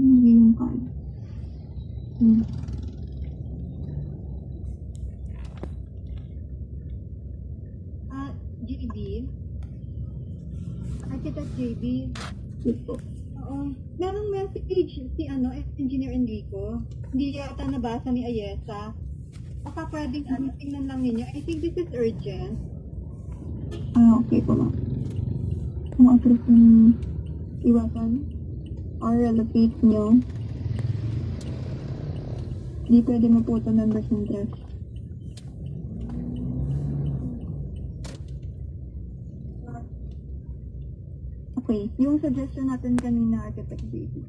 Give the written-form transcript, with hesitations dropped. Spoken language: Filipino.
Hindi yung card. JB? Architect JB? Ito. Oo. Merong message si Engineer Enrico. Hindi yata nabasa ni Ayesa. Baka pwedeng tingnan lang ninyo. I think this is urgent. Okay po, ma'am. Kung approve yung iwasan or relocate nyo, hindi pwede maputo members ng trust. Okay, yung suggestion natin kanina, Architect JP.